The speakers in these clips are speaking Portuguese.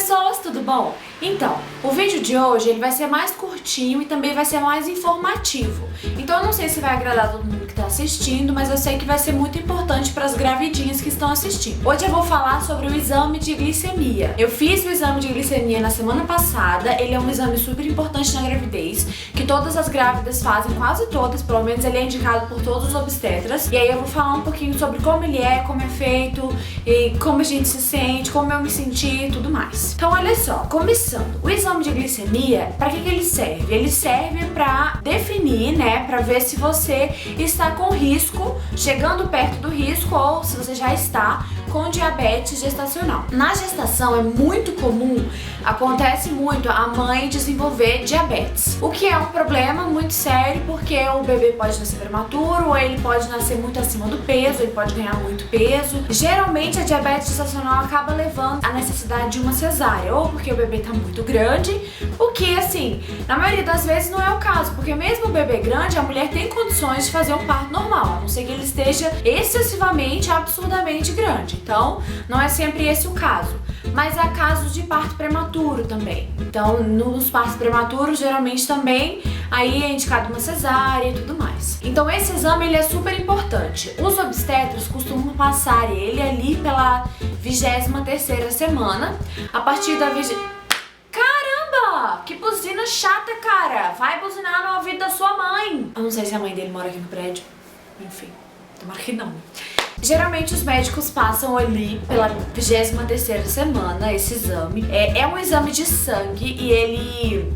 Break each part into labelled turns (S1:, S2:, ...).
S1: pessoas, tudo bom? Então, o vídeo de hoje ele vai ser mais curtinho e também vai ser mais informativo. Então eu não sei se vai agradar todo mundo que está assistindo, mas eu sei que vai ser muito importante para as gravidinhas que estão assistindo. Hoje eu vou falar sobre o exame de glicemia. Eu fiz o exame de glicemia na semana passada, ele é um exame super importante na gravidez, que todas as grávidas fazem, quase todas, pelo menos ele é indicado por todos os obstetras. E aí eu vou falar um pouquinho sobre como ele é, como é feito, e como a gente se sente, como eu me senti e tudo mais. Então olha só, começando. O exame de glicemia, para que ele serve? Ele serve para definir, né, para ver se você está com risco, chegando perto do risco, ou se você já está com diabetes gestacional. Na gestação é muito comum, acontece muito a mãe desenvolver diabetes, o que é um problema muito sério porque o bebê pode nascer prematuro, ou ele pode nascer muito acima do peso, ele pode ganhar muito peso. Geralmente a diabetes gestacional acaba levando à necessidade de uma cesárea, ou porque o bebê está muito grande, o que assim, na maioria das vezes não é o caso, porque mesmo o bebê grande, a mulher tem condições de fazer um parto normal, a não ser que ele esteja excessivamente, absurdamente grande. Então, não é sempre esse o caso. Mas há casos de parto prematuro também. Então, nos partos prematuros, geralmente também, aí é indicado uma cesárea e tudo mais. Então, esse exame ele é super importante. Os obstetras costumam passar ele ali pela 23ª semana, a partir da Caramba! Que buzina chata, cara! Vai buzinar no ouvido da sua mãe! Eu não sei se a mãe dele mora aqui no prédio. Enfim, tomara que não. Geralmente os médicos passam ali pela 23ª semana esse exame. É um exame de sangue e ele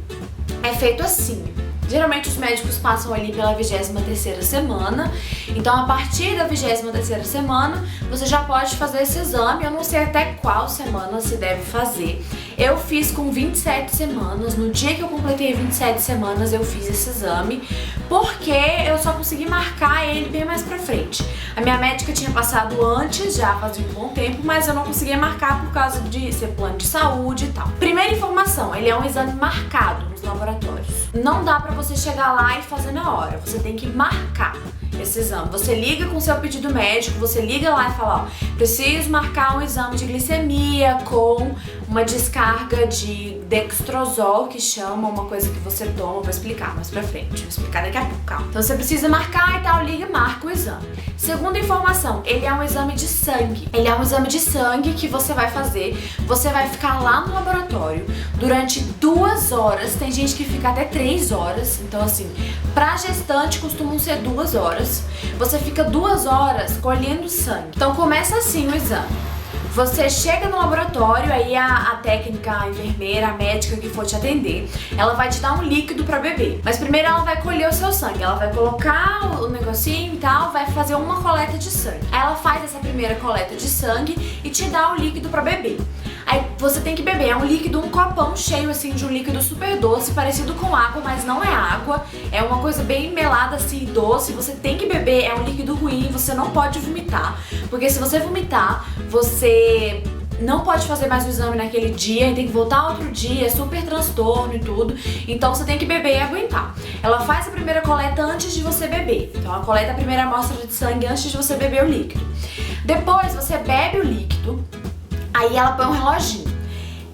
S1: é feito assim. Geralmente os médicos passam ali pela 23ª semana, então a partir da 23ª semana você já pode fazer esse exame. Eu não sei até qual semana se deve fazer. Eu fiz com 27 semanas, no dia que eu completei 27 semanas eu fiz esse exame, porque eu só consegui marcar ele bem mais pra frente. A minha médica tinha passado antes, já fazia um bom tempo, mas eu não conseguia marcar por causa de ser plano de saúde e tal. Primeira informação, ele é um exame marcado nos laboratórios. Não dá pra você chegar lá e fazer na hora, você tem que marcar esse exame. Você liga com o seu pedido médico, você liga lá e fala, ó, preciso marcar um exame de glicemia com uma descarga de dextrosol, que chama, uma coisa que você toma, vou explicar mais pra frente, vou explicar daqui a pouco, calma. Então você precisa marcar e tal, liga e marca o exame. Segunda informação, ele é um exame de sangue. Ele é um exame de sangue que você vai fazer, você vai ficar lá no laboratório durante 2 horas, tem gente que fica até 3 horas, então assim, pra gestante costumam ser 2 horas. Você fica 2 horas colhendo sangue. Então começa assim o exame. Você chega no laboratório, aí a técnica, a enfermeira, a médica que for te atender, ela vai te dar um líquido pra beber. Mas primeiro ela vai colher o seu sangue, ela vai colocar o negocinho e tal, vai fazer uma coleta de sangue. Aí ela faz essa primeira coleta de sangue e te dá o líquido pra beber. Aí você tem que beber, é um líquido, um copão cheio assim de um líquido super doce, parecido com água, mas não é água, é uma coisa bem melada assim, doce. Você tem que beber, é um líquido ruim, você não pode vomitar, porque se você vomitar, você não pode fazer mais o exame naquele dia e tem que voltar outro dia, é super transtorno e tudo. Então você tem que beber e aguentar. Ela faz a primeira coleta antes de você beber. Então ela coleta a primeira amostra de sangue antes de você beber o líquido. Depois você bebe o líquido, aí ela põe um reloginho.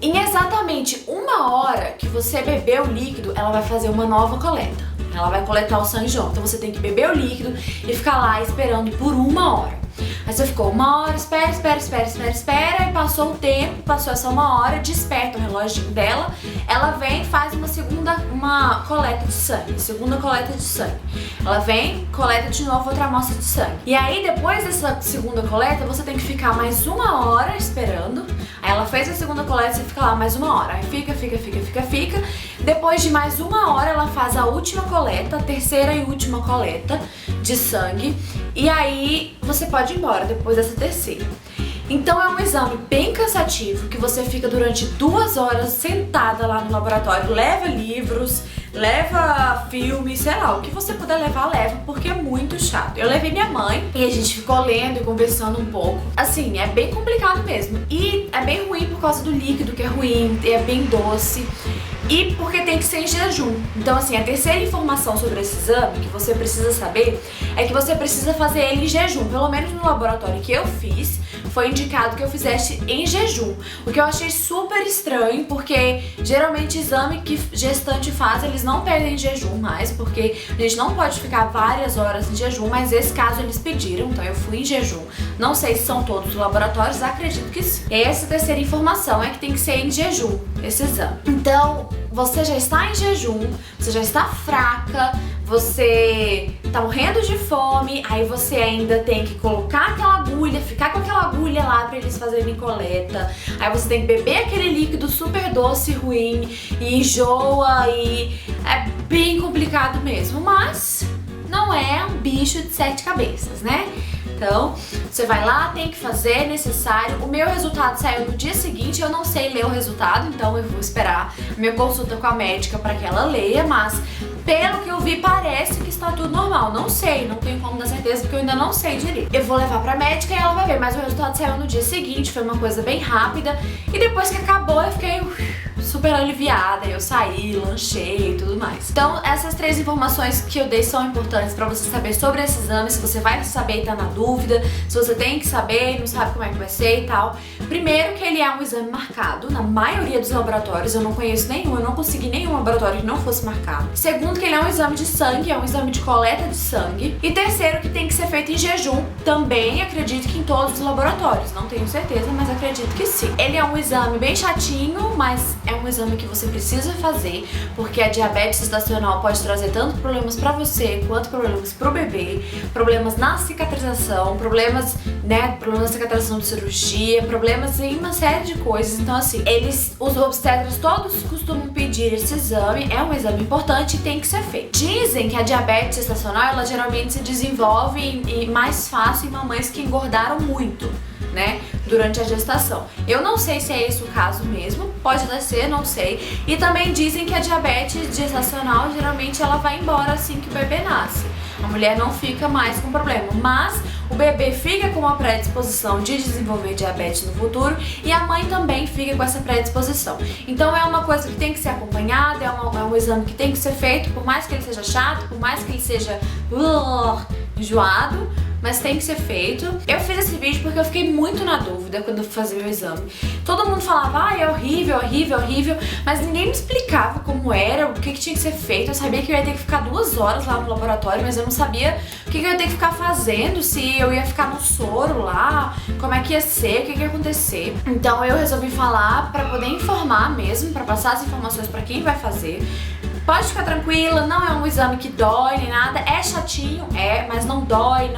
S1: Em exatamente 1 hora que você beber o líquido, ela vai fazer uma nova coleta. Ela vai coletar o sangue junto. Então você tem que beber o líquido e ficar lá esperando por 1 hora. Aí você ficou 1 hora, espera, e passou o tempo, passou essa 1 hora, desperta o reloginho dela, ela vem e faz uma coleta de sangue, segunda coleta de sangue. Ela vem, coleta de novo outra amostra de sangue. E aí depois dessa segunda coleta, você tem que ficar mais 1 hora esperando. Aí ela fez a segunda coleta, você fica lá mais 1 hora. Aí fica. Depois de mais 1 hora, ela faz a última coleta, a terceira e última coleta de sangue. E aí você pode ir embora depois dessa terceira. Então é um exame bem cansativo, que você fica durante 2 horas sentada lá no laboratório, leva livros, leva filme, sei lá, o que você puder levar, leva, porque é muito chato. Eu levei minha mãe e a gente ficou lendo e conversando um pouco. Assim, é bem complicado mesmo. E é bem ruim por causa do líquido, que é ruim, é bem doce. e porque tem que ser em jejum. Então assim, a terceira informação sobre esse exame que você precisa saber é que você precisa fazer ele em jejum. Pelo menos no laboratório que eu fiz, foi indicado que eu fizesse em jejum. O que eu achei super estranho, porque geralmente exame que gestante faz, eles não pedem em jejum mais, porque a gente não pode ficar várias horas em jejum, mas esse caso eles pediram, então eu fui em jejum. Não sei se são todos os laboratórios, acredito que sim. E essa terceira informação é que tem que ser em jejum, esse exame. Então, você já está em jejum, você já está fraca, você tá morrendo de fome, aí você ainda tem que colocar aquela agulha, ficar com aquela agulha lá pra eles fazerem coleta, aí você tem que beber aquele líquido super doce, ruim, e enjoa, e é bem complicado mesmo, mas não é um bicho de 7 cabeças, né? Então, você vai lá, tem que fazer, é necessário. O meu resultado saiu no dia seguinte, eu não sei ler o resultado, então eu vou esperar a minha consulta com a médica para que ela leia, mas pelo que eu vi, parece que está tudo normal. Não sei, não tenho como dar certeza porque eu ainda não sei direito. Eu vou levar pra médica e ela vai ver, mas o resultado saiu no dia seguinte, foi uma coisa bem rápida. E depois que acabou, eu fiquei super aliviada, eu saí, lanchei e tudo mais. Então, essas 3 informações que eu dei são importantes pra você saber sobre esse exame, se você vai saber e tá na dúvida, se você tem que saber e não sabe como é que vai ser e tal. Primeiro que ele é um exame marcado, na maioria dos laboratórios, eu não conheço nenhum, eu não consegui nenhum laboratório que não fosse marcado. Segundo que ele é um exame de sangue, é um exame de coleta de sangue. E terceiro que tem que ser feito em jejum, também acredito que em todos os laboratórios, não tenho certeza, mas acredito que sim. Ele é um exame bem chatinho, mas é um exame que você precisa fazer, porque a diabetes gestacional pode trazer tanto problemas pra você, quanto problemas pro bebê, problemas na cicatrização, problemas na cicatrização de cirurgia, problemas em uma série de coisas. Então assim, os obstetras todos costumam pedir esse exame, é um exame importante e tem que ser feito. Dizem que a diabetes gestacional, ela geralmente se desenvolve mais fácil em mamães que engordaram muito, né, durante a gestação. Eu não sei se é esse o caso mesmo, pode até ser, não sei. E também dizem que a diabetes gestacional, geralmente ela vai embora assim que o bebê nasce. A mulher não fica mais com problema, mas o bebê fica com uma predisposição de desenvolver diabetes no futuro e a mãe também fica com essa predisposição. Então é uma coisa que tem que ser acompanhada, é um exame que tem que ser feito, por mais que ele seja chato, por mais que ele seja enjoado, mas tem que ser feito. Eu fiz esse vídeo porque eu fiquei muito na dúvida quando eu fui fazer meu exame. Todo mundo falava, é horrível, horrível, horrível, mas ninguém me explicava como era, o que tinha que ser feito. Eu sabia que eu ia ter que ficar 2 horas lá no laboratório, mas eu não sabia o que eu ia ter que ficar fazendo, se eu ia ficar no soro lá, como é que ia ser, o que ia acontecer. Então eu resolvi falar pra poder informar mesmo, pra passar as informações pra quem vai fazer. Pode ficar tranquila, não é um exame que dói nem nada, é chatinho, mas não dói,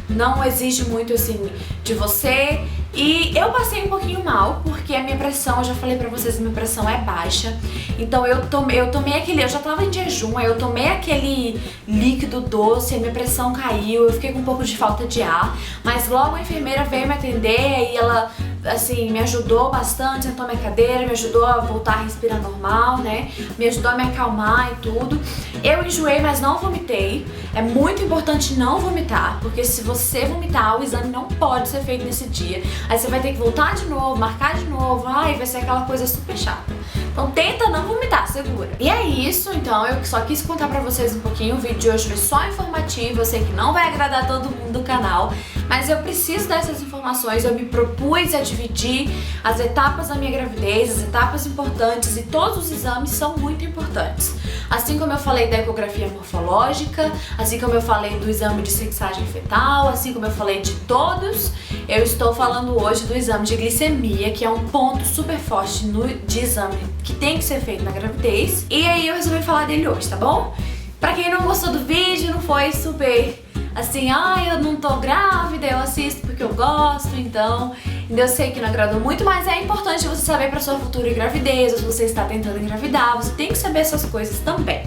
S1: não exige muito assim de você. E eu passei um pouquinho mal, porque a minha pressão, eu já falei pra vocês, a minha pressão é baixa. Então eu tomei aquele, eu já tava em jejum, aí eu tomei aquele líquido doce, a minha pressão caiu, eu fiquei com um pouco de falta de ar. Mas logo a enfermeira veio me atender e ela, assim, me ajudou bastante, sentou minha cadeira, me ajudou a voltar a respirar normal, né? Me ajudou a me acalmar e tudo. Eu enjoei, mas não vomitei. É muito importante não vomitar, porque se você vomitar, o exame não pode ser feito nesse dia. Aí você vai ter que voltar de novo, marcar de novo, ai, vai ser aquela coisa super chata. Então tenta não vomitar, segura. E é isso, então eu só quis contar pra vocês um pouquinho. O vídeo de hoje foi só informativo, eu sei que não vai agradar todo mundo do canal, mas eu preciso dessas informações, eu me propus a dividir as etapas da minha gravidez, as etapas importantes, e todos os exames são muito importantes. Assim como eu falei da ecografia morfológica, assim como eu falei do exame de sexagem fetal, assim como eu falei de todos, eu estou falando hoje do exame de glicemia, que é um ponto super forte de exame que tem que ser feito na gravidez. E aí eu resolvi falar dele hoje, tá bom? Pra quem não gostou do vídeo, não foi super assim, eu não tô grávida, eu assisto porque eu gosto, então eu sei que não agradou muito, mas é importante você saber pra sua futura gravidez, ou se você está tentando engravidar, você tem que saber essas coisas também.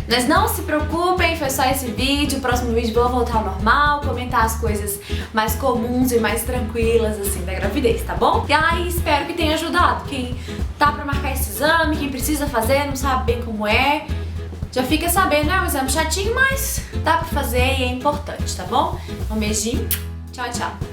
S1: Mas não se preocupem, foi só esse vídeo, o próximo vídeo vou voltar ao normal, comentar as coisas mais comuns e mais tranquilas, assim, da gravidez, tá bom? E aí, espero que tenha ajudado. Quem tá pra marcar esse exame, quem precisa fazer, não sabe bem como é, já fica sabendo, é um exame chatinho, mas dá pra fazer e é importante, tá bom? Um beijinho, tchau, tchau.